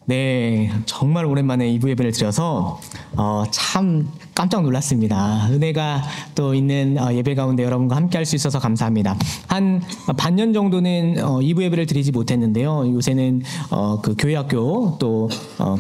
네, 정말 오랜만에 2부 예배를 드려서 참 깜짝 놀랐습니다. 은혜가 또 있는 예배 가운데 여러분과 함께 할 수 있어서 감사합니다. 한 반년 정도는 2부 예배를 드리지 못했는데요. 요새는 그 교회학교 또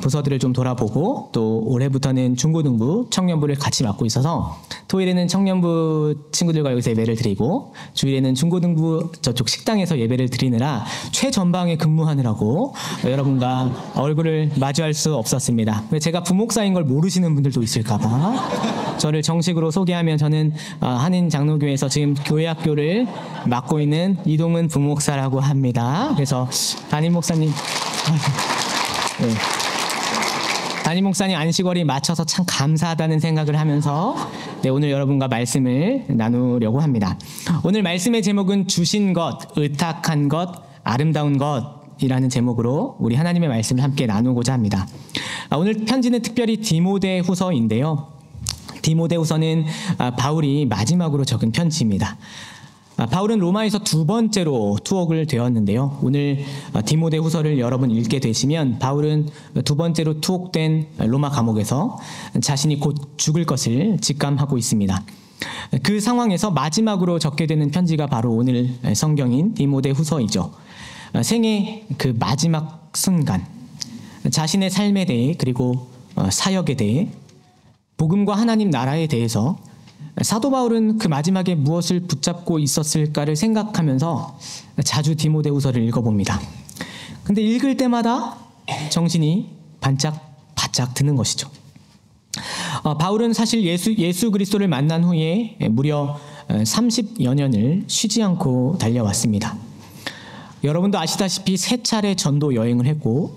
부서들을 좀 돌아보고 또 올해부터는 중고등부, 청년부를 같이 맡고 있어서 토요일에는 청년부 친구들과 여기서 예배를 드리고 주일에는 중고등부 저쪽 식당에서 예배를 드리느라 최전방에 근무하느라고 여러분과 얼굴을 마주할 수 없었습니다. 제가 부목사인 걸 모르시는 분들도 있을까봐 저를 정식으로 소개하면 저는 한인 장로교회에서 지금 교회학교를 맡고 있는 이동은 부목사라고 합니다. 그래서 담임 목사님 네. 담임 목사님 안식월이 맞춰서 참 감사하다는 생각을 하면서 오늘 여러분과 말씀을 나누려고 합니다. 오늘 말씀의 제목은 주신 것, 의탁한 것, 아름다운 것 이라는 제목으로 우리 하나님의 말씀을 함께 나누고자 합니다. 오늘 편지는 특별히 디모데후서인데요. 디모데후서는 바울이 마지막으로 적은 편지입니다. 바울은 로마에서 두 번째로 투옥을 되었는데요. 오늘 디모데후서를 여러분 읽게 되시면 바울은 두 번째로 투옥된 로마 감옥에서 자신이 곧 죽을 것을 직감하고 있습니다. 그 상황에서 마지막으로 적게 되는 편지가 바로 오늘 성경인 디모데후서이죠. 생의 그 마지막 순간 자신의 삶에 대해 그리고 사역에 대해 복음과 하나님 나라에 대해서 사도 바울은 그 마지막에 무엇을 붙잡고 있었을까를 생각하면서 자주 디모데후서를 읽어봅니다. 근데 읽을 때마다 정신이 바짝 드는 것이죠. 바울은 사실 예수 그리스도를 만난 후에 무려 30여 년을 쉬지 않고 달려왔습니다. 여러분도 아시다시피 3차례 전도 여행을 했고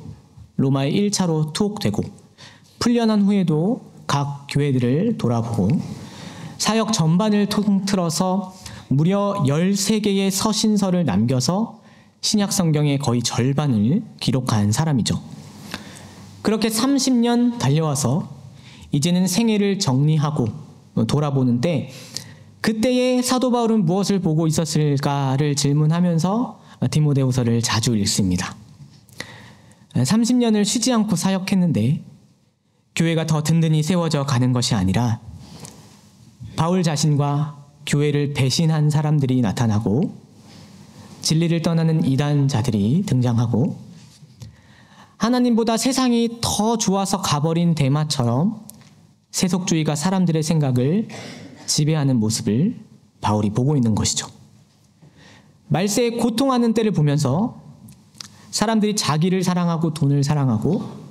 로마에 1차로 투옥되고 풀려난 후에도 각 교회들을 돌아보고 사역 전반을 통틀어서 무려 13개의 서신서를 남겨서 신약 성경의 거의 절반을 기록한 사람이죠. 그렇게 30년 달려와서 이제는 생애를 정리하고 돌아보는 때 그때의 사도 바울은 무엇을 보고 있었을까를 질문하면서 디모데후서를 자주 읽습니다. 30년을 쉬지 않고 사역했는데 교회가 더 든든히 세워져 가는 것이 아니라 바울 자신과 교회를 배신한 사람들이 나타나고 진리를 떠나는 이단자들이 등장하고 하나님보다 세상이 더 좋아서 가버린 대마처럼 세속주의가 사람들의 생각을 지배하는 모습을 바울이 보고 있는 것이죠. 말세에 고통하는 때를 보면서 사람들이 자기를 사랑하고 돈을 사랑하고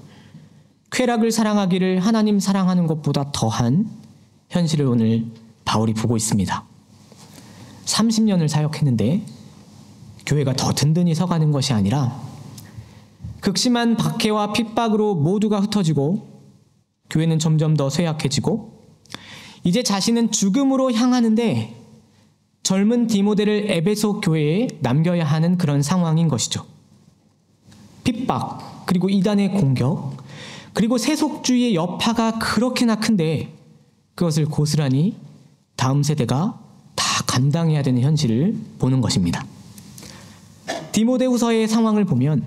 쾌락을 사랑하기를 하나님 사랑하는 것보다 더한 현실을 오늘 바울이 보고 있습니다. 30년을 사역했는데 교회가 더 든든히 서가는 것이 아니라 극심한 박해와 핍박으로 모두가 흩어지고 교회는 점점 더 쇠약해지고 이제 자신은 죽음으로 향하는데 젊은 디모데를 에베소 교회에 남겨야 하는 그런 상황인 것이죠. 핍박, 그리고 이단의 공격, 그리고 세속주의의 여파가 그렇게나 큰데 그것을 고스란히 다음 세대가 다 감당해야 되는 현실을 보는 것입니다. 디모데후서의 상황을 보면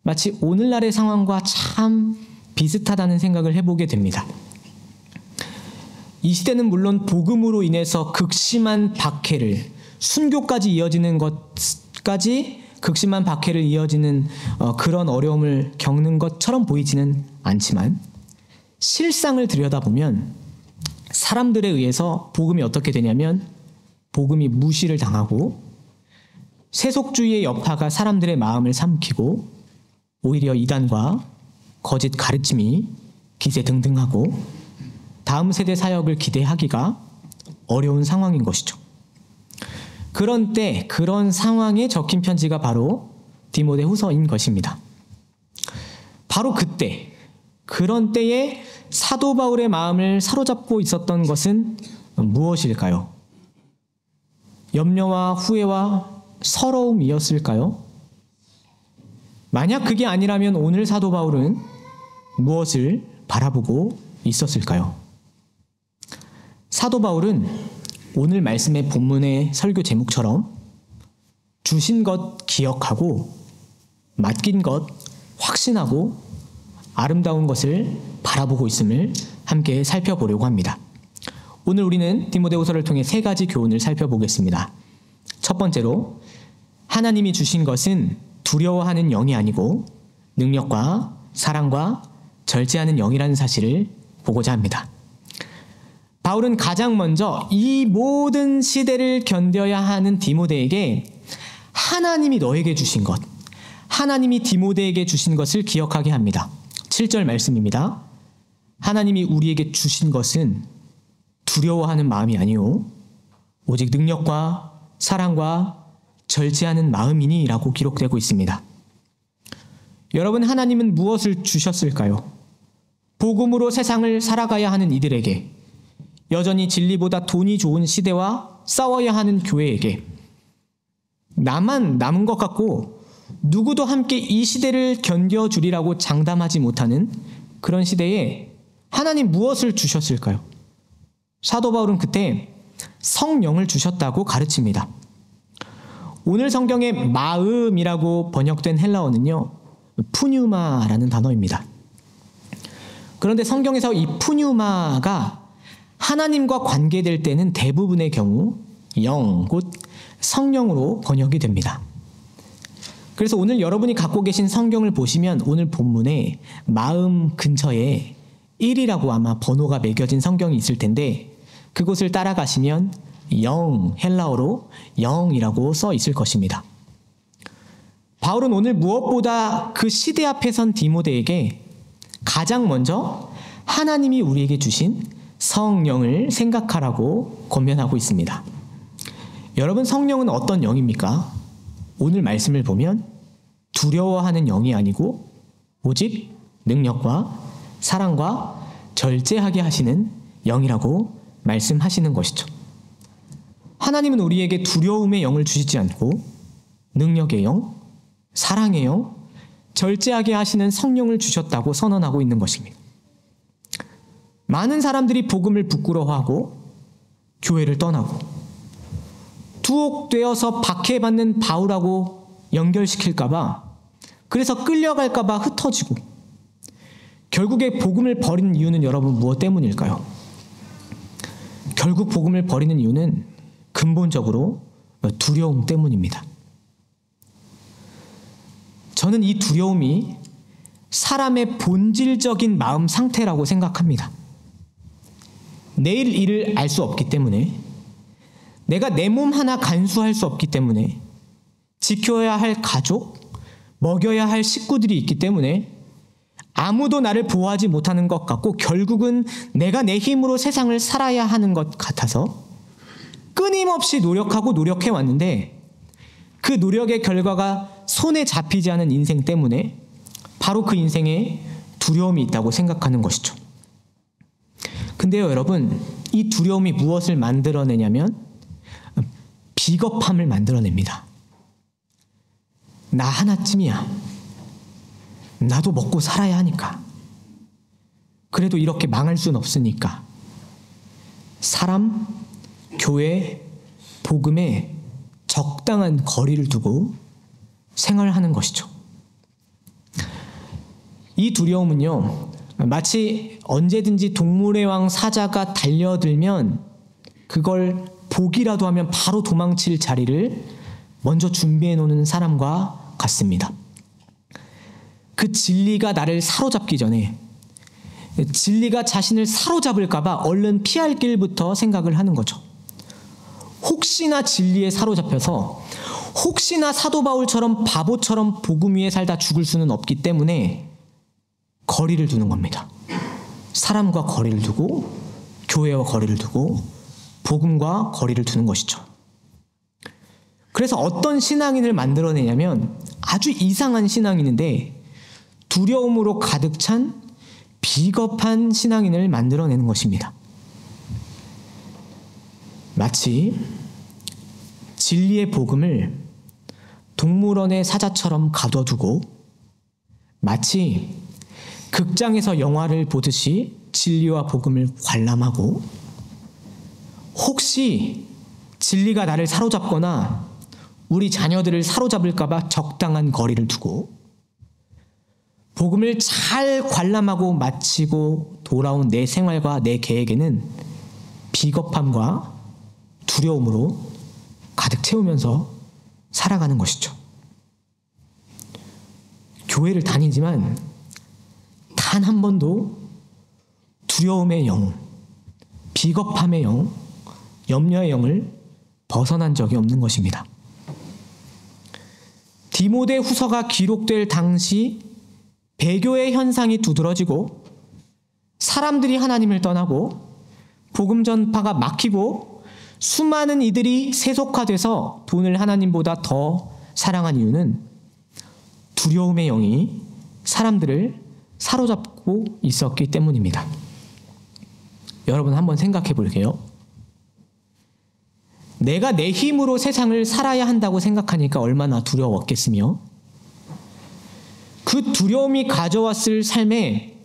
마치 오늘날의 상황과 참 비슷하다는 생각을 해보게 됩니다. 이 시대는 물론 복음으로 인해서 극심한 박해를 순교까지 이어지는 것까지 극심한 박해를 이어지는 그런 어려움을 겪는 것처럼 보이지는 않지만 실상을 들여다보면 사람들에 의해서 복음이 어떻게 되냐면 복음이 무시를 당하고 세속주의의 여파가 사람들의 마음을 삼키고 오히려 이단과 거짓 가르침이 기세등등하고 다음 세대 사역을 기대하기가 어려운 상황인 것이죠. 그런 때, 그런 상황에 적힌 편지가 바로 디모데후서인 것입니다. 바로 그때, 그런 때에 사도 바울의 마음을 사로잡고 있었던 것은 무엇일까요? 염려와 후회와 서러움이었을까요? 만약 그게 아니라면 오늘 사도 바울은 무엇을 바라보고 있었을까요? 사도 바울은 오늘 말씀의 본문의 설교 제목처럼 주신 것 기억하고 맡긴 것 확신하고 아름다운 것을 바라보고 있음을 함께 살펴보려고 합니다. 오늘 우리는 디모데후서를 통해 세 가지 교훈을 살펴보겠습니다. 첫 번째로 하나님이 주신 것은 두려워하는 영이 아니고 능력과 사랑과 절제하는 영이라는 사실을 보고자 합니다. 바울은 가장 먼저 이 모든 시대를 견뎌야 하는 디모데에게 하나님이 너에게 주신 것, 하나님이 디모데에게 주신 것을 기억하게 합니다. 7절 말씀입니다. 하나님이 우리에게 주신 것은 두려워하는 마음이 아니요 오직 능력과 사랑과 절제하는 마음이니 라고 기록되고 있습니다. 여러분, 하나님은 무엇을 주셨을까요? 복음으로 세상을 살아가야 하는 이들에게, 여전히 진리보다 돈이 좋은 시대와 싸워야 하는 교회에게, 나만 남은 것 같고 누구도 함께 이 시대를 견뎌주리라고 장담하지 못하는 그런 시대에 하나님 무엇을 주셨을까요? 사도 바울은 그때 성령을 주셨다고 가르칩니다. 오늘 성경에 마음이라고 번역된 헬라어는요, 푸뉴마라는 단어입니다. 그런데 성경에서 이 푸뉴마가 하나님과 관계될 때는 대부분의 경우 영, 곧 성령으로 번역이 됩니다. 그래서 오늘 여러분이 갖고 계신 성경을 보시면 오늘 본문에 마음 근처에 1이라고 아마 번호가 매겨진 성경이 있을 텐데 그곳을 따라가시면 영, 헬라어로 영이라고 써 있을 것입니다. 바울은 오늘 무엇보다 그 시대 앞에 선 디모데에게 가장 먼저 하나님이 우리에게 주신 성령을 생각하라고 권면하고 있습니다. 여러분, 성령은 어떤 영입니까? 오늘 말씀을 보면 두려워하는 영이 아니고 오직 능력과 사랑과 절제하게 하시는 영이라고 말씀하시는 것이죠. 하나님은 우리에게 두려움의 영을 주시지 않고 능력의 영, 사랑의 영, 절제하게 하시는 성령을 주셨다고 선언하고 있는 것입니다. 많은 사람들이 복음을 부끄러워하고 교회를 떠나고 투옥되어서 박해받는 바울하고 연결시킬까봐, 그래서 끌려갈까봐 흩어지고, 결국에 복음을 버리는 이유는 여러분 무엇 때문일까요? 결국 복음을 버리는 이유는 근본적으로 두려움 때문입니다. 저는 이 두려움이 사람의 본질적인 마음 상태라고 생각합니다. 내일 일을 알 수 없기 때문에, 내가 내 몸 하나 간수할 수 없기 때문에, 지켜야 할 가족, 먹여야 할 식구들이 있기 때문에 아무도 나를 보호하지 못하는 것 같고 결국은 내가 내 힘으로 세상을 살아야 하는 것 같아서 끊임없이 노력하고 노력해왔는데 그 노력의 결과가 손에 잡히지 않은 인생 때문에 바로 그 인생에 두려움이 있다고 생각하는 것이죠. 근데요, 여러분, 이 두려움이 무엇을 만들어내냐면 비겁함을 만들어냅니다. 나 하나쯤이야. 나도 먹고 살아야 하니까. 그래도 이렇게 망할 순 없으니까. 사람, 교회, 복음에 적당한 거리를 두고 생활하는 것이죠. 이 두려움은요, 마치 언제든지 동물의 왕 사자가 달려들면 그걸 보기라도 하면 바로 도망칠 자리를 먼저 준비해 놓는 사람과 같습니다. 그 진리가 나를 사로잡기 전에, 진리가 자신을 사로잡을까봐 얼른 피할 길부터 생각을 하는 거죠. 혹시나 진리에 사로잡혀서 혹시나 사도 바울처럼 바보처럼 복음 위에 살다 죽을 수는 없기 때문에 거리를 두는 겁니다. 사람과 거리를 두고 교회와 거리를 두고 복음과 거리를 두는 것이죠. 그래서 어떤 신앙인을 만들어내냐면 아주 이상한 신앙인인데 두려움으로 가득 찬 비겁한 신앙인을 만들어내는 것입니다. 마치 진리의 복음을 동물원의 사자처럼 가둬두고 마치 극장에서 영화를 보듯이 진리와 복음을 관람하고 혹시 진리가 나를 사로잡거나 우리 자녀들을 사로잡을까 봐 적당한 거리를 두고 복음을 잘 관람하고 마치고 돌아온 내 생활과 내 계획에는 비겁함과 두려움으로 가득 채우면서 살아가는 것이죠. 교회를 다니지만 단 한 번도 두려움의 영, 비겁함의 영, 염려의 영을 벗어난 적이 없는 것입니다. 디모데 후서가 기록될 당시 배교의 현상이 두드러지고 사람들이 하나님을 떠나고 복음 전파가 막히고 수많은 이들이 세속화돼서 돈을 하나님보다 더 사랑한 이유는 두려움의 영이 사람들을 사로잡고 있었기 때문입니다. 여러분 한번 생각해 볼게요. 내가 내 힘으로 세상을 살아야 한다고 생각하니까 얼마나 두려웠겠으며 그 두려움이 가져왔을 삶에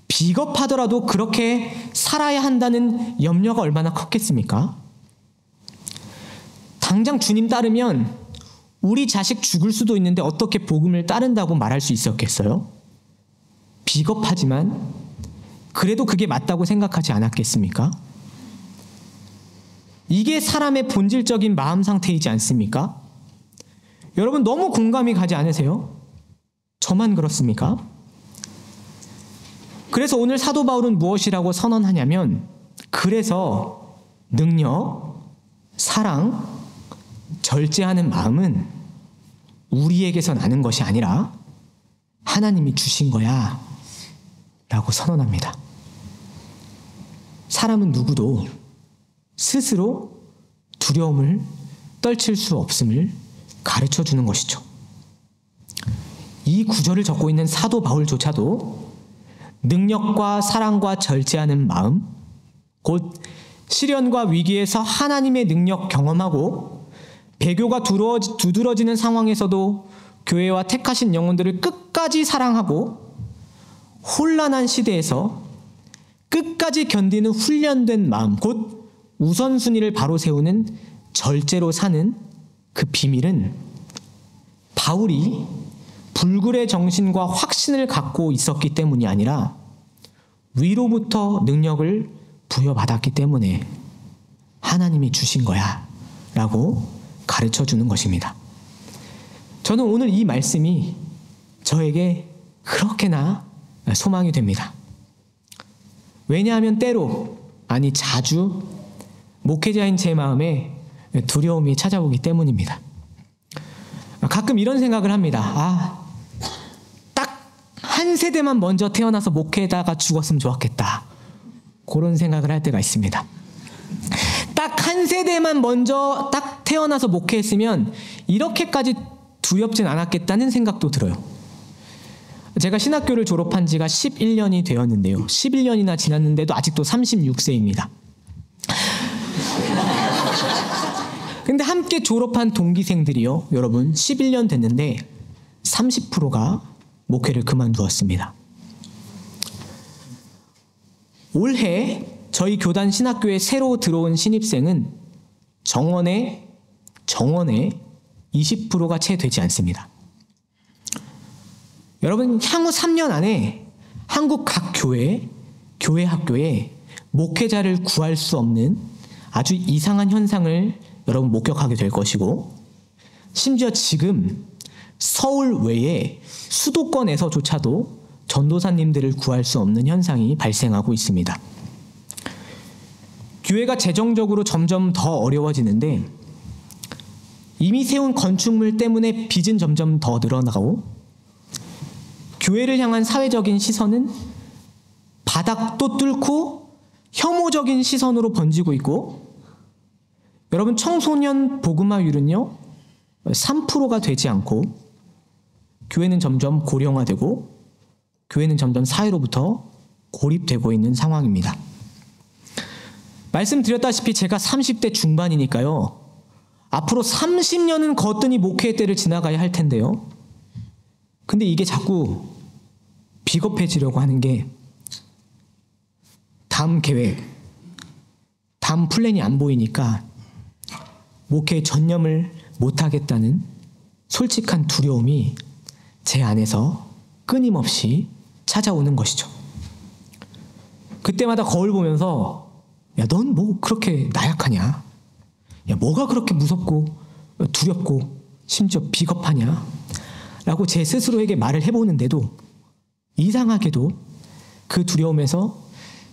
비겁하더라도 그렇게 살아야 한다는 염려가 얼마나 컸겠습니까? 당장 주님 따르면 우리 자식 죽을 수도 있는데 어떻게 복음을 따른다고 말할 수 있었겠어요? 비겁하지만 그래도 그게 맞다고 생각하지 않았겠습니까? 이게 사람의 본질적인 마음 상태이지 않습니까? 여러분 너무 공감이 가지 않으세요? 저만 그렇습니까? 그래서 오늘 사도 바울은 무엇이라고 선언하냐면 그래서 능력, 사랑, 절제하는 마음은 우리에게서 나는 것이 아니라 하나님이 주신 거야 라고 선언합니다. 사람은 누구도 스스로 두려움을 떨칠 수 없음을 가르쳐 주는 것이죠. 이 구절을 적고 있는 사도 바울조차도 능력과 사랑과 절제하는 마음, 곧 시련과 위기에서 하나님의 능력 경험하고 배교가 두드러지는 상황에서도 교회와 택하신 영혼들을 끝까지 사랑하고 혼란한 시대에서 끝까지 견디는 훈련된 마음, 곧 우선순위를 바로 세우는 절제로 사는 그 비밀은 바울이 불굴의 정신과 확신을 갖고 있었기 때문이 아니라 위로부터 능력을 부여받았기 때문에 하나님이 주신 거야 라고 가르쳐 주는 것입니다. 저는 오늘 이 말씀이 저에게 그렇게나 소망이 됩니다. 왜냐하면 때로, 아니 자주 목회자인 제 마음에 두려움이 찾아오기 때문입니다. 가끔 이런 생각을 합니다. 딱 한 세대만 먼저 태어나서 목회자가 죽었으면 좋았겠다. 그런 생각을 할 때가 있습니다. 딱 한 세대만 먼저 딱 태어나서 목회했으면 이렇게까지 두렵진 않았겠다는 생각도 들어요. 제가 신학교를 졸업한 지가 11년이 되었는데요. 11년이나 지났는데도 아직도 36세입니다. 근데 함께 졸업한 동기생들이요, 여러분 11년 됐는데 30%가 목회를 그만두었습니다. 올해 저희 교단 신학교에 새로 들어온 신입생은 정원에 20%가 채 되지 않습니다. 여러분 향후 3년 안에 한국 각 교회 학교에 목회자를 구할 수 없는 아주 이상한 현상을 여러분 목격하게 될 것이고, 심지어 지금 서울 외에 수도권에서조차도 전도사님들을 구할 수 없는 현상이 발생하고 있습니다. 교회가 재정적으로 점점 더 어려워지는데 이미 세운 건축물 때문에 빚은 점점 더 늘어나고 교회를 향한 사회적인 시선은 바닥도 뚫고 혐오적인 시선으로 번지고 있고, 여러분 청소년 복음화율은요 3%가 되지 않고 교회는 점점 고령화되고 교회는 점점 사회로부터 고립되고 있는 상황입니다. 말씀드렸다시피 제가 30대 중반이니까요. 앞으로 30년은 거뜬히 목회의 때를 지나가야 할 텐데요. 근데 이게 자꾸 비겁해지려고 하는 게 다음 계획, 다음 플랜이 안 보이니까 목회에 전념을 못하겠다는 솔직한 두려움이 제 안에서 끊임없이 찾아오는 것이죠. 그때마다 거울 보면서 야, 넌 뭐 그렇게 나약하냐? 야, 뭐가 그렇게 무섭고 두렵고 심지어 비겁하냐? 라고 제 스스로에게 말을 해보는데도 이상하게도 그 두려움에서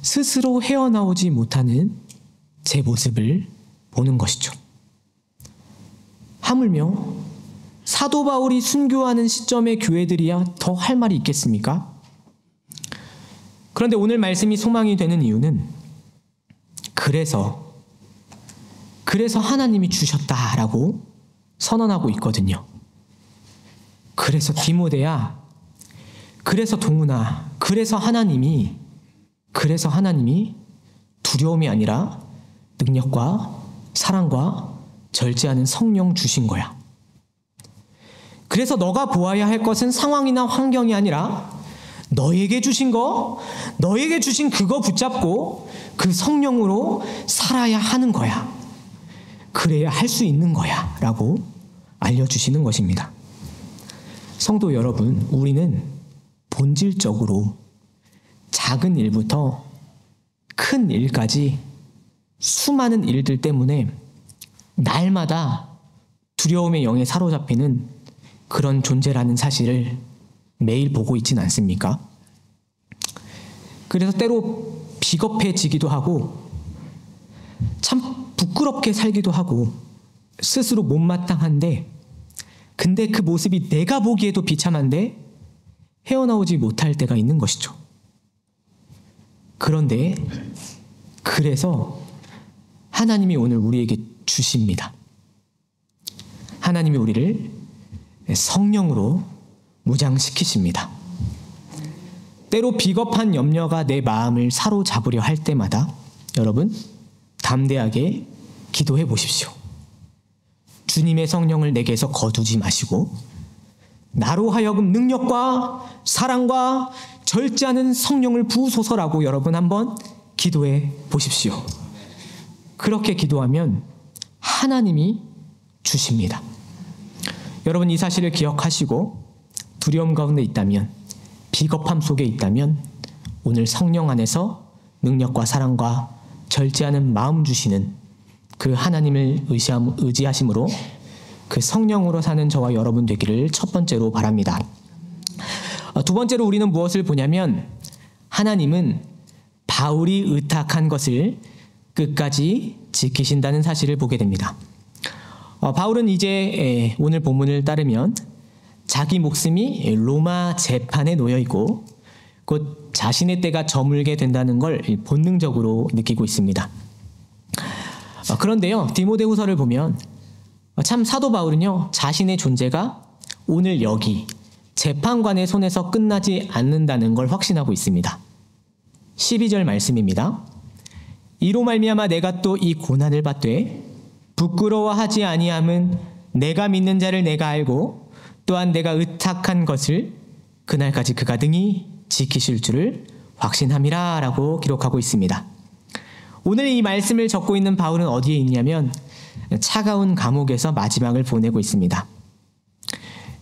스스로 헤어나오지 못하는 제 모습을 보는 것이죠. 하물며 사도 바울이 순교하는 시점의 교회들이야 더 할 말이 있겠습니까? 그런데 오늘 말씀이 소망이 되는 이유는 그래서 하나님이 주셨다라고 선언하고 있거든요. 그래서 디모데야, 그래서 동훈아, 그래서 하나님이 두려움이 아니라 능력과 사랑과 절제하는 성령 주신 거야. 그래서 너가 보아야 할 것은 상황이나 환경이 아니라 너에게 주신 그거 붙잡고 그 성령으로 살아야 하는 거야. 그래야 할 수 있는 거야 라고 알려주시는 것입니다. 성도 여러분, 우리는 본질적으로 작은 일부터 큰 일까지 수많은 일들 때문에 날마다 두려움의 영에 사로잡히는 그런 존재라는 사실을 매일 보고 있진 않습니까? 그래서 때로 비겁해지기도 하고 참 부끄럽게 살기도 하고 스스로 못마땅한데, 근데 그 모습이 내가 보기에도 비참한데 헤어나오지 못할 때가 있는 것이죠. 그런데 그래서 하나님이 오늘 우리에게 주십니다. 하나님이 우리를 성령으로 무장시키십니다. 때로 비겁한 염려가 내 마음을 사로잡으려 할 때마다 여러분 담대하게 기도해 보십시오. 주님의 성령을 내게서 거두지 마시고 나로 하여금 능력과 사랑과 절제하는 성령을 부으소서라고 여러분 한번 기도해 보십시오. 그렇게 기도하면 하나님이 주십니다. 여러분 이 사실을 기억하시고 두려움 가운데 있다면, 비겁함 속에 있다면 오늘 성령 안에서 능력과 사랑과 절제하는 마음 주시는 그 하나님을 의지하심으로 그 성령으로 사는 저와 여러분 되기를 첫 번째로 바랍니다. 두 번째로 우리는 무엇을 보냐면 하나님은 바울이 의탁한 것을 끝까지 지키신다는 사실을 보게 됩니다. 바울은 이제 오늘 본문을 따르면 자기 목숨이 로마 재판에 놓여 있고 곧 자신의 때가 저물게 된다는 걸 본능적으로 느끼고 있습니다. 그런데요, 디모데후서를 보면 참 사도 바울은요, 자신의 존재가 오늘 여기 재판관의 손에서 끝나지 않는다는 걸 확신하고 있습니다. 12절 말씀입니다. 이로 말미암아 내가 또 이 고난을 받되 부끄러워하지 아니함은 내가 믿는 자를 내가 알고 또한 내가 의탁한 것을 그날까지 그가 능히 지키실 줄을 확신함이라 라고 기록하고 있습니다. 오늘 이 말씀을 적고 있는 바울은 어디에 있냐면 차가운 감옥에서 마지막을 보내고 있습니다.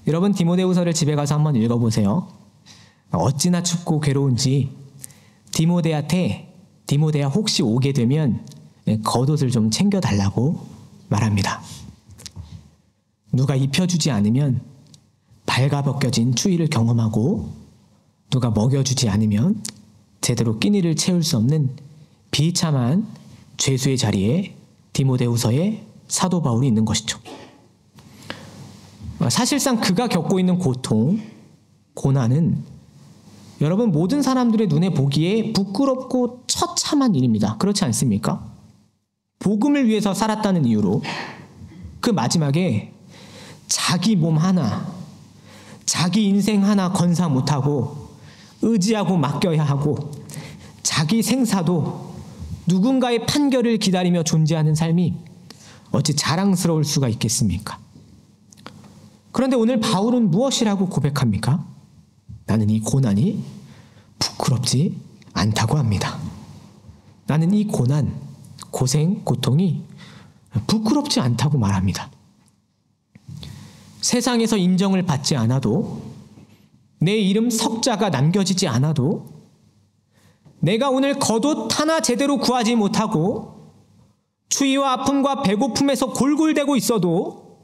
여러분 디모데후서를 집에 가서 한번 읽어보세요. 어찌나 춥고 괴로운지 디모데야 혹시 오게 되면 겉옷을 좀 챙겨달라고 말합니다. 누가 입혀주지 않으면 발가벗겨진 추위를 경험하고 누가 먹여주지 않으면 제대로 끼니를 채울 수 없는 비참한 죄수의 자리에 디모데후서의 사도 바울이 있는 것이죠. 사실상 그가 겪고 있는 고통, 고난은 여러분 모든 사람들의 눈에 보기에 부끄럽고 처참한 일입니다. 그렇지 않습니까? 복음을 위해서 살았다는 이유로 그 마지막에 자기 몸 하나, 자기 인생 하나 건사 못하고 의지하고 맡겨야 하고 자기 생사도 누군가의 판결을 기다리며 존재하는 삶이 어찌 자랑스러울 수가 있겠습니까? 그런데 오늘 바울은 무엇이라고 고백합니까? 나는 이 고난이 부끄럽지 않다고 합니다. 나는 이 고난, 고생, 고통이 부끄럽지 않다고 말합니다. 세상에서 인정을 받지 않아도 내 이름 석자가 남겨지지 않아도, 내가 오늘 겉옷 하나 제대로 구하지 못하고 추위와 아픔과 배고픔에서 골골대고 있어도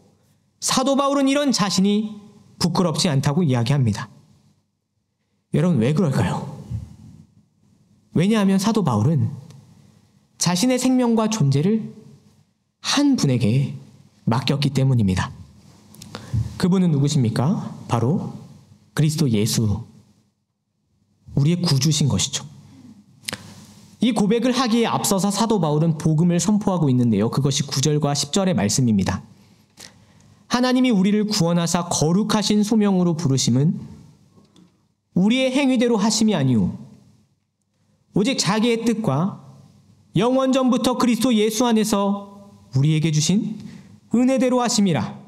사도 바울은 이런 자신이 부끄럽지 않다고 이야기합니다. 여러분, 왜 그럴까요? 왜냐하면 사도 바울은 자신의 생명과 존재를 한 분에게 맡겼기 때문입니다. 그분은 누구십니까? 바로 그리스도 예수, 우리의 구주신 것이죠. 이 고백을 하기에 앞서서 사도 바울은 복음을 선포하고 있는데요. 그것이 9절과 10절의 말씀입니다. 하나님이 우리를 구원하사 거룩하신 소명으로 부르심은 우리의 행위대로 하심이 아니오 오직 자기의 뜻과 영원전부터 그리스도 예수 안에서 우리에게 주신 은혜대로 하심이라.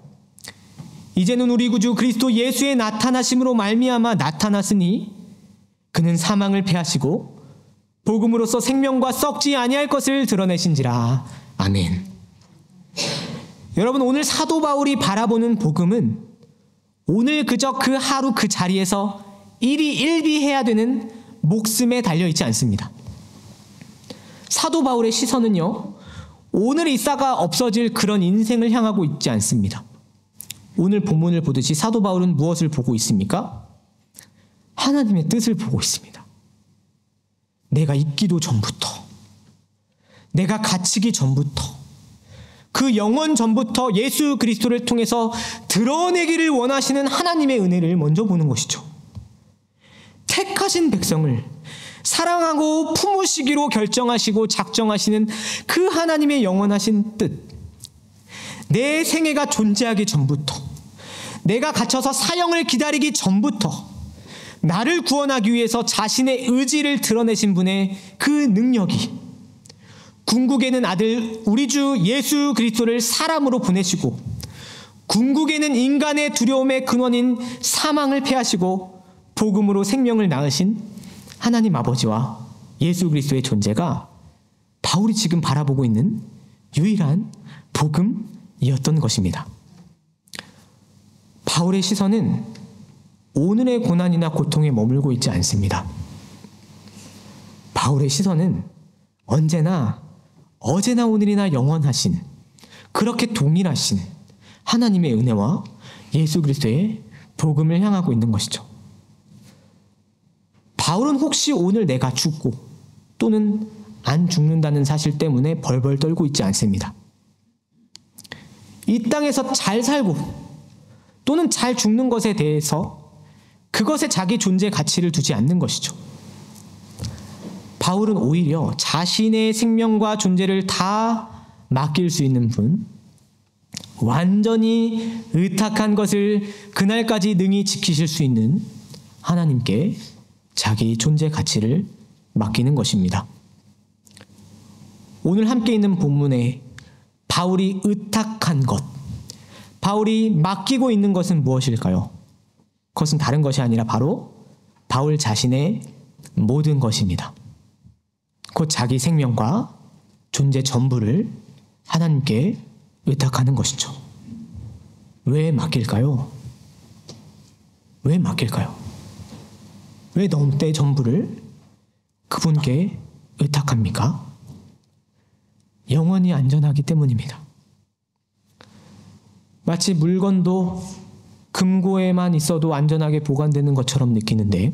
이제는 우리 구주 그리스도 예수의 나타나심으로 말미암아 나타났으니 그는 사망을 패하시고 복음으로써 생명과 썩지 아니할 것을 드러내신지라. 아멘. 여러분, 오늘 사도 바울이 바라보는 복음은 오늘 그저 그 하루 그 자리에서 일희일비해야 되는 목숨에 달려있지 않습니다. 사도 바울의 시선은요, 오늘 있다가 없어질 그런 인생을 향하고 있지 않습니다. 오늘 본문을 보듯이 사도 바울은 무엇을 보고 있습니까? 하나님의 뜻을 보고 있습니다. 내가 있기도 전부터, 내가 갇히기 전부터, 그 영원 전부터 예수 그리스도를 통해서 드러내기를 원하시는 하나님의 은혜를 먼저 보는 것이죠. 택하신 백성을 사랑하고 품으시기로 결정하시고 작정하시는 그 하나님의 영원하신 뜻, 내 생애가 존재하기 전부터, 내가 갇혀서 사형을 기다리기 전부터 나를 구원하기 위해서 자신의 의지를 드러내신 분의 그 능력이 궁극에는 아들 우리 주 예수 그리스도를 사람으로 보내시고, 궁극에는 인간의 두려움의 근원인 사망을 패하시고 복음으로 생명을 낳으신 하나님 아버지와 예수 그리스도의 존재가 바울이 지금 바라보고 있는 유일한 복음이었던 것입니다. 바울의 시선은 오늘의 고난이나 고통에 머물고 있지 않습니다. 바울의 시선은 언제나 어제나 오늘이나 영원하신, 그렇게 동일하신 하나님의 은혜와 예수 그리스도의 복음을 향하고 있는 것이죠. 바울은 혹시 오늘 내가 죽고 또는 안 죽는다는 사실 때문에 벌벌 떨고 있지 않습니다. 이 땅에서 잘 살고 또는 잘 죽는 것에 대해서 그것에 자기 존재 가치를 두지 않는 것이죠. 바울은 오히려 자신의 생명과 존재를 다 맡길 수 있는 분, 완전히 의탁한 것을 그날까지 능히 지키실 수 있는 하나님께 자기 존재 가치를 맡기는 것입니다. 오늘 함께 있는 본문에 바울이 의탁한 것, 바울이 맡기고 있는 것은 무엇일까요? 그것은 다른 것이 아니라 바로 바울 자신의 모든 것입니다. 곧 자기 생명과 존재 전부를 하나님께 의탁하는 것이죠. 왜 맡길까요? 왜 맡길까요? 왜 내 전부를 그분께 의탁합니까? 영원히 안전하기 때문입니다. 마치 물건도 금고에만 있어도 안전하게 보관되는 것처럼 느끼는데,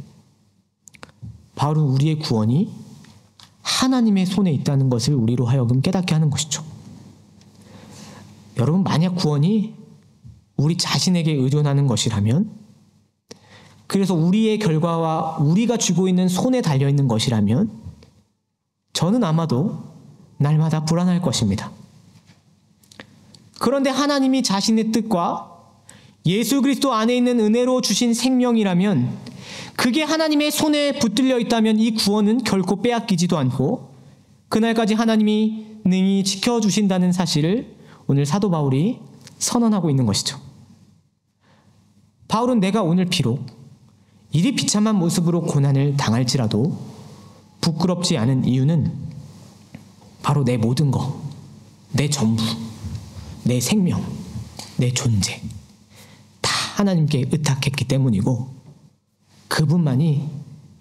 바로 우리의 구원이 하나님의 손에 있다는 것을 우리로 하여금 깨닫게 하는 것이죠. 여러분, 만약 구원이 우리 자신에게 의존하는 것이라면, 그래서 우리의 결과와 우리가 쥐고 있는 손에 달려있는 것이라면 저는 아마도 날마다 불안할 것입니다. 그런데 하나님이 자신의 뜻과 예수 그리스도 안에 있는 은혜로 주신 생명이라면, 그게 하나님의 손에 붙들려 있다면 이 구원은 결코 빼앗기지도 않고 그날까지 하나님이 능히 지켜주신다는 사실을 오늘 사도 바울이 선언하고 있는 것이죠. 바울은 내가 오늘 비록 이리 비참한 모습으로 고난을 당할지라도 부끄럽지 않은 이유는 바로 내 모든 것, 내 전부, 내 생명, 내 존재 다 하나님께 의탁했기 때문이고, 그분만이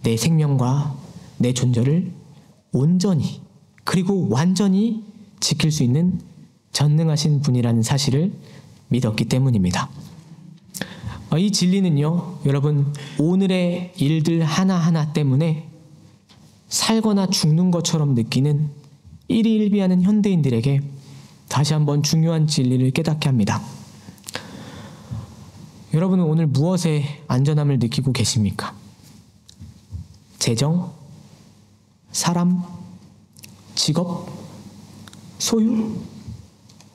내 생명과 내 존재를 온전히 그리고 완전히 지킬 수 있는 전능하신 분이라는 사실을 믿었기 때문입니다. 이 진리는요, 여러분, 오늘의 일들 하나하나 때문에 살거나 죽는 것처럼 느끼는 일희일비하는 현대인들에게 다시 한번 중요한 진리를 깨닫게 합니다. 여러분은 오늘 무엇에 안전함을 느끼고 계십니까? 재정, 사람, 직업, 소유,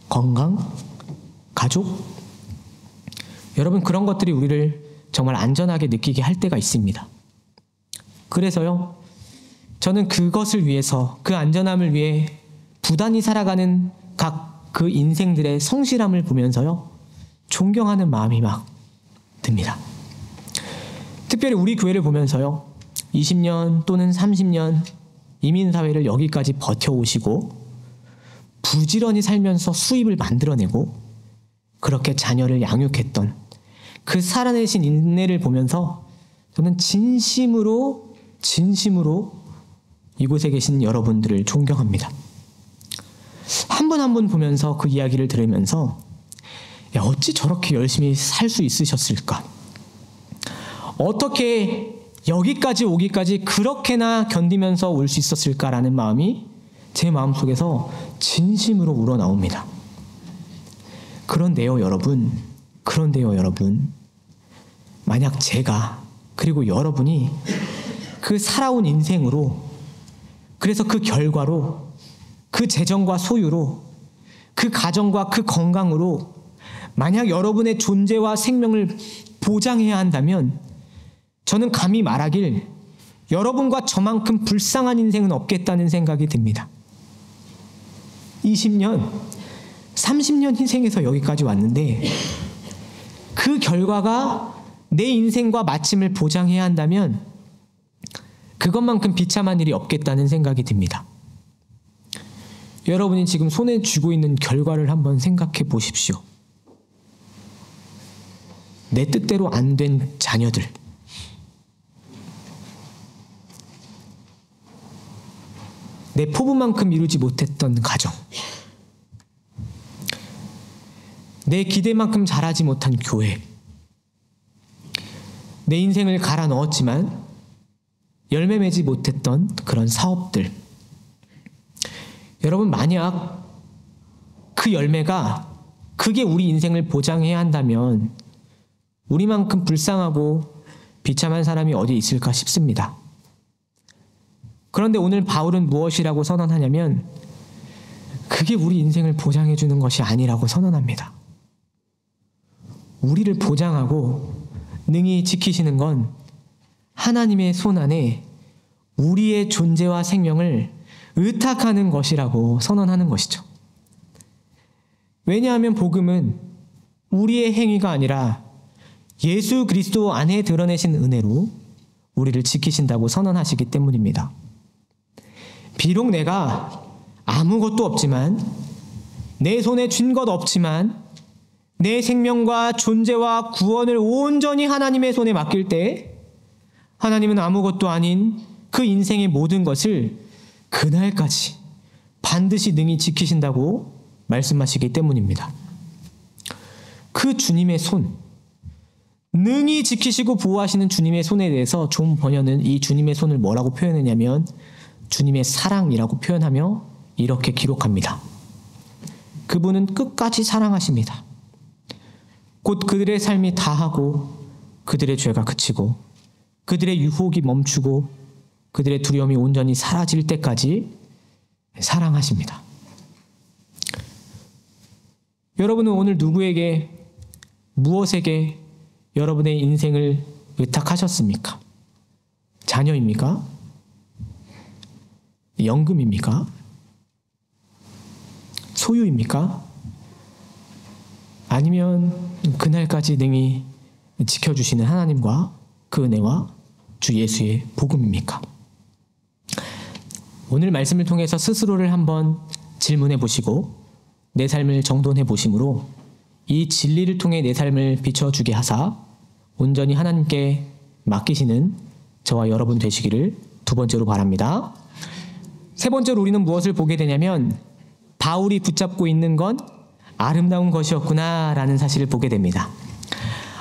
건강, 가족? 여러분, 그런 것들이 우리를 정말 안전하게 느끼게 할 때가 있습니다. 그래서요, 저는 그것을 위해서, 그 안전함을 위해 부단히 살아가는 각 그 인생들의 성실함을 보면서요, 존경하는 마음이 막 듭니다. 특별히 우리 교회를 보면서요, 20년 또는 30년 이민사회를 여기까지 버텨오시고 부지런히 살면서 수입을 만들어내고 그렇게 자녀를 양육했던 그 살아내신 인내를 보면서 저는 진심으로 이곳에 계신 여러분들을 존경합니다. 한 분 한 분 보면서 그 이야기를 들으면서 어찌 저렇게 열심히 살 수 있으셨을까? 어떻게 여기까지 오기까지 그렇게나 견디면서 올 수 있었을까라는 마음이 제 마음속에서 진심으로 우러나옵니다. 그런데요, 여러분. 만약 제가 그리고 여러분이 그 살아온 인생으로, 그래서 그 결과로, 그 재정과 소유로, 그 가정과 그 건강으로 만약 여러분의 존재와 생명을 보장해야 한다면 저는 감히 말하길 여러분과 저만큼 불쌍한 인생은 없겠다는 생각이 듭니다. 20년, 30년 희생해서 여기까지 왔는데 그 결과가 내 인생과 마침을 보장해야 한다면 그것만큼 비참한 일이 없겠다는 생각이 듭니다. 여러분이 지금 손에 쥐고 있는 결과를 한번 생각해 보십시오. 내 뜻대로 안 된 자녀들, 내 포부만큼 이루지 못했던 가정, 내 기대만큼 자라지 못한 교회, 내 인생을 갈아 넣었지만 열매 맺지 못했던 그런 사업들. 여러분, 만약 그 열매가 그게 우리 인생을 보장해야 한다면 우리만큼 불쌍하고 비참한 사람이 어디 있을까 싶습니다. 그런데 오늘 바울은 무엇이라고 선언하냐면 그게 우리 인생을 보장해 주는 것이 아니라고 선언합니다. 우리를 보장하고 능히 지키시는 건 하나님의 손 안에 우리의 존재와 생명을 의탁하는 것이라고 선언하는 것이죠. 왜냐하면 복음은 우리의 행위가 아니라 예수 그리스도 안에 드러내신 은혜로 우리를 지키신다고 선언하시기 때문입니다. 비록 내가 아무것도 없지만, 내 손에 쥔 것 없지만, 내 생명과 존재와 구원을 온전히 하나님의 손에 맡길 때 하나님은 아무것도 아닌 그 인생의 모든 것을 그날까지 반드시 능히 지키신다고 말씀하시기 때문입니다. 그 주님의 손, 능히 지키시고 보호하시는 주님의 손에 대해서 존 버녀는 이 주님의 손을 뭐라고 표현했냐면 주님의 사랑이라고 표현하며 이렇게 기록합니다. 그분은 끝까지 사랑하십니다. 곧 그들의 삶이 다하고 그들의 죄가 그치고 그들의 유혹이 멈추고 그들의 두려움이 온전히 사라질 때까지 사랑하십니다. 여러분은 오늘 누구에게, 무엇에게 여러분의 인생을 의탁하셨습니까? 자녀입니까? 연금입니까? 소유입니까? 아니면 그날까지 능히 지켜주시는 하나님과 그 은혜와 주 예수의 복음입니까? 오늘 말씀을 통해서 스스로를 한번 질문해 보시고 내 삶을 정돈해 보심으로 이 진리를 통해 내 삶을 비춰주게 하사 온전히 하나님께 맡기시는 저와 여러분 되시기를 두 번째로 바랍니다. 세 번째로 우리는 무엇을 보게 되냐면 바울이 붙잡고 있는 건 아름다운 것이었구나라는 사실을 보게 됩니다.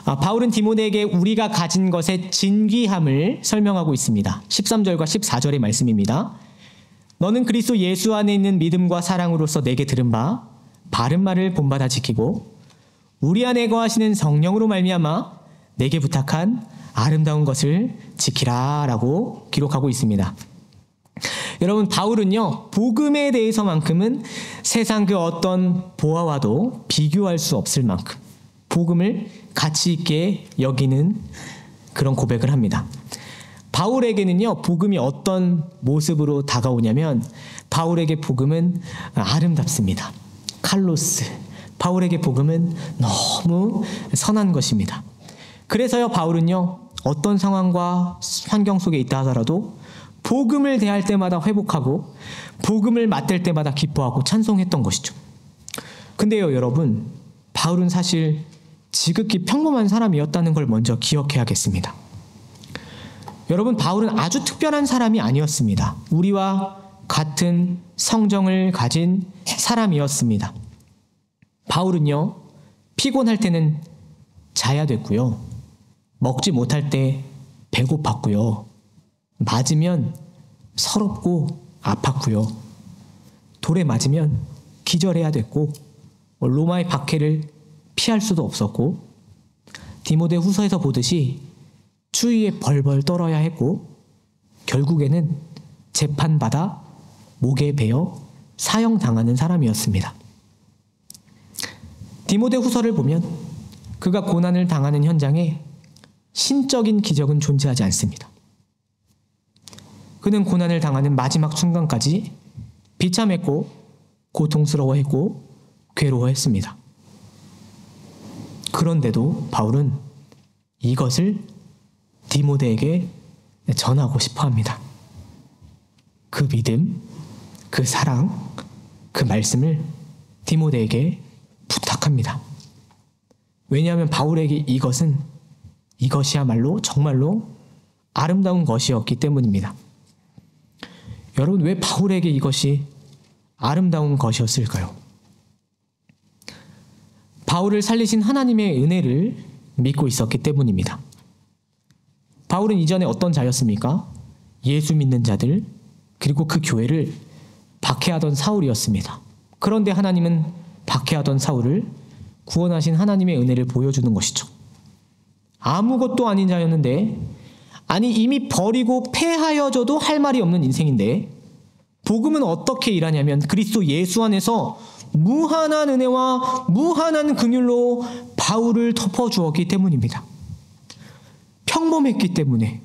바울은 디모데에게 우리가 가진 것의 진귀함을 설명하고 있습니다. 13절과 14절의 말씀입니다. 너는 그리스도 예수 안에 있는 믿음과 사랑으로서 내게 들은 바 바른 말을 본받아 지키고 우리 안에 거하시는 성령으로 말미암아 내게 부탁한 아름다운 것을 지키라라고 기록하고 있습니다. 여러분, 바울은요, 복음에 대해서만큼은 세상 그 어떤 보아와도 비교할 수 없을 만큼 복음을 가치 있게 여기는 그런 고백을 합니다. 바울에게는요, 복음이 어떤 모습으로 다가오냐면 바울에게 복음은 아름답습니다. 칼로스, 바울에게 복음은 너무 선한 것입니다. 그래서요, 바울은요, 어떤 상황과 환경 속에 있다 하더라도 복음을 대할 때마다 회복하고 복음을 맞댈 때마다 기뻐하고 찬송했던 것이죠. 근데요, 여러분, 바울은 사실 지극히 평범한 사람이었다는 걸 먼저 기억해야겠습니다. 여러분, 바울은 아주 특별한 사람이 아니었습니다. 우리와 같은 성정을 가진 사람이었습니다. 바울은요, 피곤할 때는 자야 됐고요, 먹지 못할 때 배고팠고요, 맞으면 서럽고 아팠고요, 돌에 맞으면 기절해야 됐고, 로마의 박해를 피할 수도 없었고, 디모데 후서에서 보듯이 추위에 벌벌 떨어야 했고, 결국에는 재판받아 목에 베어 사형당하는 사람이었습니다. 디모데 후서를 보면 그가 고난을 당하는 현장에 신적인 기적은 존재하지 않습니다. 그는 고난을 당하는 마지막 순간까지 비참했고 고통스러워했고 괴로워했습니다. 그런데도 바울은 이것을 디모데에게 전하고 싶어 합니다. 그 믿음, 그 사랑, 그 말씀을 디모데에게 부탁합니다. 왜냐하면 바울에게 이것이야말로 정말로 아름다운 것이었기 때문입니다. 여러분, 왜 바울에게 이것이 아름다운 것이었을까요? 바울을 살리신 하나님의 은혜를 믿고 있었기 때문입니다. 바울은 이전에 어떤 자였습니까? 예수 믿는 자들, 그리고 그 교회를 박해하던 사울이었습니다. 그런데 하나님은 박해하던 사울을 구원하신 하나님의 은혜를 보여주는 것이죠. 아무것도 아닌 자였는데, 아니 이미 버리고 패하여져도 할 말이 없는 인생인데, 복음은 어떻게 일하냐면 그리스도 예수 안에서 무한한 은혜와 무한한 긍휼로 바울을 덮어주었기 때문입니다. 평범했기 때문에,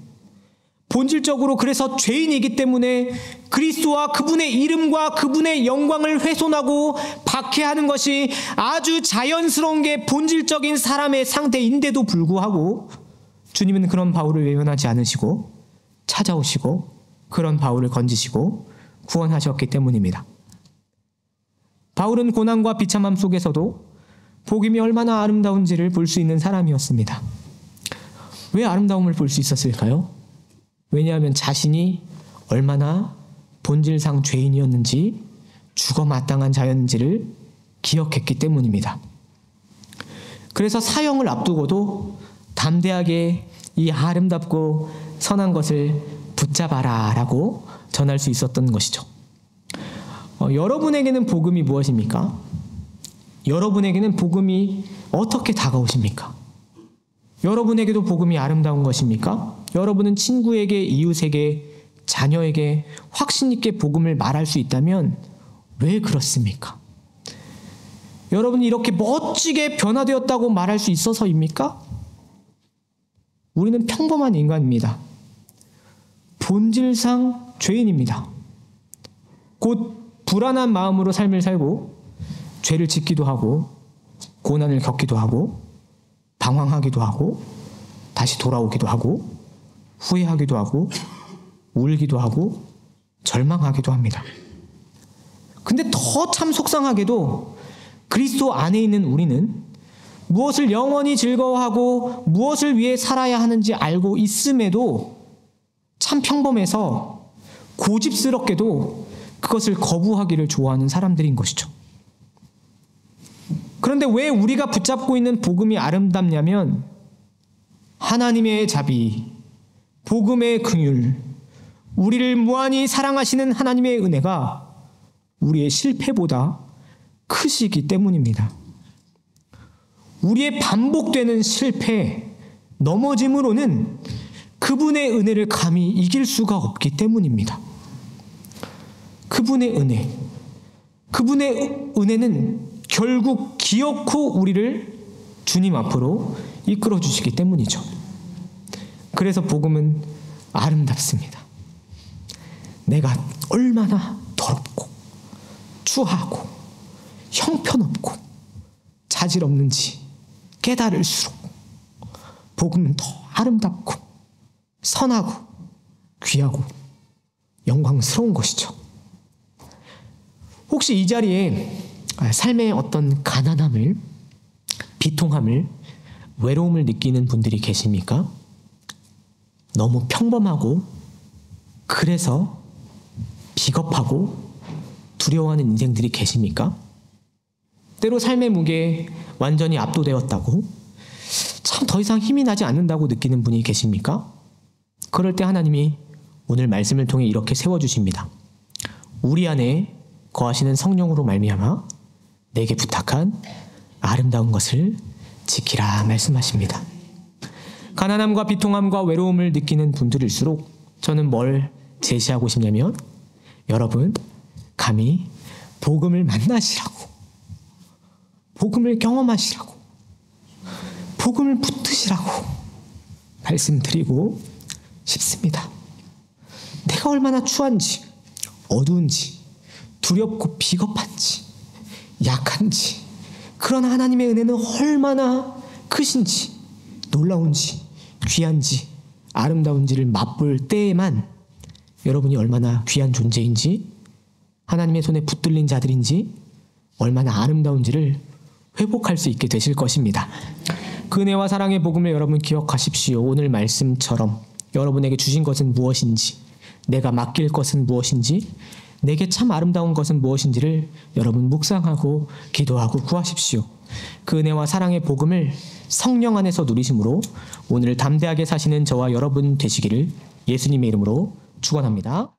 본질적으로 그래서 죄인이기 때문에 그리스도와 그분의 이름과 그분의 영광을 훼손하고 박해하는 것이 아주 자연스러운 게 본질적인 사람의 상태인데도 불구하고 주님은 그런 바울을 외면하지 않으시고 찾아오시고 그런 바울을 건지시고 구원하셨기 때문입니다. 바울은 고난과 비참함 속에서도 복음이 얼마나 아름다운지를 볼 수 있는 사람이었습니다. 왜 아름다움을 볼 수 있었을까요? 왜냐하면 자신이 얼마나 본질상 죄인이었는지, 죽어 마땅한 자였는지를 기억했기 때문입니다. 그래서 사형을 앞두고도 담대하게 이 아름답고 선한 것을 붙잡아라 라고 전할 수 있었던 것이죠. 여러분에게는 복음이 무엇입니까? 여러분에게는 복음이 어떻게 다가오십니까? 여러분에게도 복음이 아름다운 것입니까? 여러분은 친구에게, 이웃에게, 자녀에게 확신 있게 복음을 말할 수 있다면 왜 그렇습니까? 여러분이 이렇게 멋지게 변화되었다고 말할 수 있어서입니까? 우리는 평범한 인간입니다. 본질상 죄인입니다. 곧 불안한 마음으로 삶을 살고 죄를 짓기도 하고 고난을 겪기도 하고 방황하기도 하고 다시 돌아오기도 하고 후회하기도 하고 울기도 하고 절망하기도 합니다. 근데 더 참 속상하게도 그리스도 안에 있는 우리는 무엇을 영원히 즐거워하고 무엇을 위해 살아야 하는지 알고 있음에도 참 평범해서 고집스럽게도 그것을 거부하기를 좋아하는 사람들인 것이죠. 그런데 왜 우리가 붙잡고 있는 복음이 아름답냐면 하나님의 자비, 복음의 긍휼, 우리를 무한히 사랑하시는 하나님의 은혜가 우리의 실패보다 크시기 때문입니다. 우리의 반복되는 실패, 넘어짐으로는 그분의 은혜를 감히 이길 수가 없기 때문입니다. 그분의 은혜는 결국 기어코 우리를 주님 앞으로 이끌어 주시기 때문이죠. 그래서 복음은 아름답습니다. 내가 얼마나 더럽고 추하고 형편없고 자질 없는지 깨달을수록 복음은 더 아름답고 선하고 귀하고 영광스러운 것이죠. 혹시 이 자리에 삶의 어떤 가난함을, 비통함을, 외로움을 느끼는 분들이 계십니까? 너무 평범하고 그래서 비겁하고 두려워하는 인생들이 계십니까? 때로 삶의 무게에 완전히 압도되었다고, 참 더 이상 힘이 나지 않는다고 느끼는 분이 계십니까? 그럴 때 하나님이 오늘 말씀을 통해 이렇게 세워주십니다. 우리 안에 거하시는 성령으로 말미암아 내게 부탁한 아름다운 것을 지키라 말씀하십니다. 가난함과 비통함과 외로움을 느끼는 분들일수록 저는 뭘 제시하고 싶냐면 여러분 감히 복음을 만나시라고, 복음을 경험하시라고, 복음을 붙드시라고 말씀드리고 싶습니다. 내가 얼마나 추한지, 어두운지, 두렵고 비겁한지, 약한지, 그러나 하나님의 은혜는 얼마나 크신지, 놀라운지, 귀한지, 아름다운지를 맛볼 때에만 여러분이 얼마나 귀한 존재인지, 하나님의 손에 붙들린 자들인지, 얼마나 아름다운지를 회복할 수 있게 되실 것입니다. 그 은혜와 사랑의 복음을 여러분 기억하십시오. 오늘 말씀처럼 여러분에게 주신 것은 무엇인지, 내가 맡길 것은 무엇인지, 내게 참 아름다운 것은 무엇인지를 여러분 묵상하고 기도하고 구하십시오. 그 은혜와 사랑의 복음을 성령 안에서 누리심으로 오늘 담대하게 사시는 저와 여러분 되시기를 예수님의 이름으로 축원합니다.